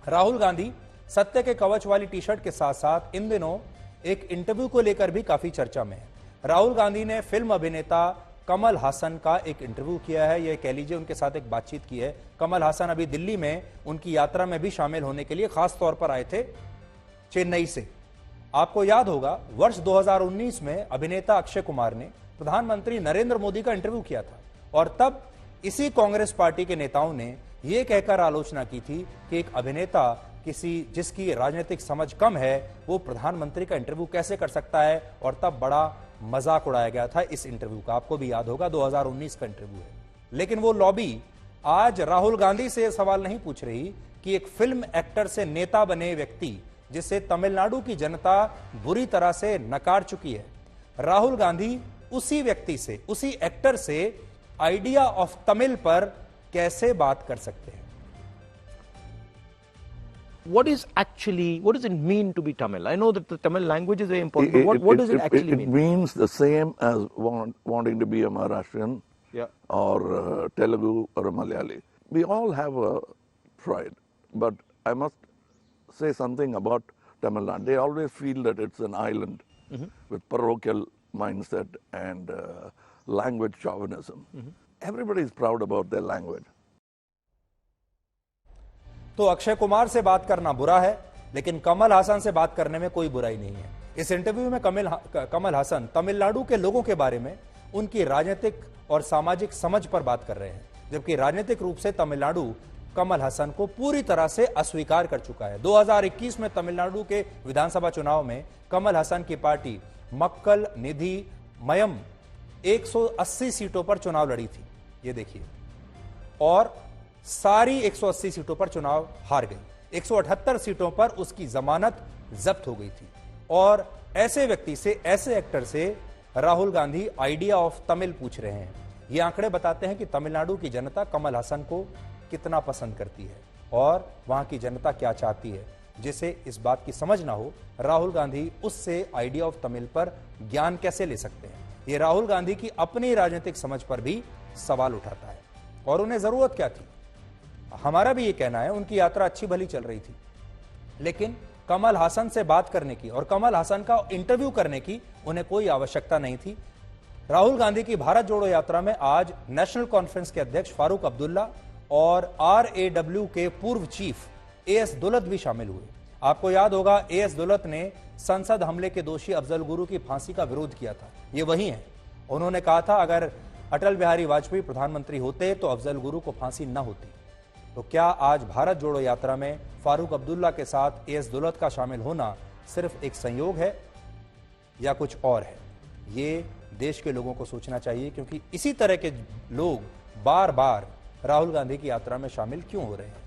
राहुल गांधी सत्य के कवच वाली टी शर्ट के साथ साथ इन दिनों एक इंटरव्यू को लेकर भी काफी चर्चा में है। राहुल गांधी ने फिल्म अभिनेता कमल हासन का एक इंटरव्यू किया है, यह कह लीजिए उनके साथ एक बातचीत की है। कमल हासन अभी दिल्ली में उनकी यात्रा में भी शामिल होने के लिए खास तौर पर आए थे चेन्नई से। आपको याद होगा वर्ष 2019 में अभिनेता अक्षय कुमार ने प्रधानमंत्री नरेंद्र मोदी का इंटरव्यू किया था और तब इसी कांग्रेस पार्टी के नेताओं ने यह कहकर आलोचना की थी कि एक अभिनेता जिसकी राजनीतिक समझ कम है वो प्रधानमंत्री का इंटरव्यू कैसे कर सकता है, और तब बड़ा मजाक उड़ाया गया था इस इंटरव्यू का। आपको भी याद होगा 2019 का इंटरव्यू है। लेकिन वो लॉबी आज राहुल गांधी से सवाल नहीं पूछ रही कि एक फिल्म एक्टर से नेता बने व्यक्ति जिसे तमिलनाडु की जनता बुरी तरह से नकार चुकी है, राहुल गांधी उसी व्यक्ति से, उसी एक्टर से आइडिया ऑफ तमिल पर कैसे बात कर सकते हैं। What does it mean to be Tamil? I know that the Tamil language is very important, but what does it actually mean? It means the same as wanting to be a Maharashtrian, or Telugu or a Malayali. We all have a pride, but I must say something about Tamil Nadu. They always feel that it's an island with parochial mindset and language chauvinism. Everybody is proud about their language. तो अक्षय कुमार से बात करना बुरा है, लेकिन कमल हासन से बात करने में कोई बुराई नहीं है। इस इंटरव्यू में कमल हासन तमिलनाडु के लोगों के बारे में उनकी राजनीतिक और सामाजिक समझ पर बात कर रहे हैं, जबकि राजनीतिक रूप से तमिलनाडु कमल हासन को पूरी तरह से अस्वीकार कर चुका है। 2021 में तमिलनाडु के विधानसभा चुनाव में कमल हासन की पार्टी मक्कल निधि मयम 180 सीटों पर चुनाव लड़ी थी, ये देखिए, और सारी 180 सीटों पर चुनाव हार गई। 178 सीटों पर उसकी जमानत जब्त हो गई थी। और ऐसे व्यक्ति से, ऐसे एक्टर से राहुल गांधी आइडिया ऑफ तमिल पूछ रहे हैं। ये आंकड़े बताते हैं कि तमिलनाडु की जनता कमल हासन को कितना पसंद करती है और वहां की जनता क्या चाहती है। जिसे इस बात की समझ ना हो, राहुल गांधी उससे आइडिया ऑफ तमिल पर ज्ञान कैसे ले सकते हैं। ये राहुल गांधी की अपनी राजनीतिक समझ पर भी सवाल उठाता है। और उन्हें जरूरत क्या थी? हमारा भी ये कहना है उनकी यात्रा अच्छी भली चल रही थी, लेकिन कमल हासन से बात करने की और कमल हासन का इंटरव्यू करने की उन्हें कोई आवश्यकता नहीं थी। राहुल गांधी की भारत जोड़ो यात्रा में आज नेशनल कॉन्फ्रेंस के अध्यक्ष फारूक अब्दुल्ला और RAW के पूर्व चीफ AS दुलत भी शामिल हुए। आपको याद होगा AS दुलत ने संसद हमले के दोषी अफजल गुरु की फांसी का विरोध किया था। ये वही है। उन्होंने कहा था अगर अटल बिहारी वाजपेयी प्रधानमंत्री होते तो अफजल गुरु को फांसी न होती। तो क्या आज भारत जोड़ो यात्रा में फारूक अब्दुल्ला के साथ AS दुलत का शामिल होना सिर्फ एक संयोग है या कुछ और है? ये देश के लोगों को सोचना चाहिए, क्योंकि इसी तरह के लोग बार बार राहुल गांधी की यात्रा में शामिल क्यों हो रहे हैं।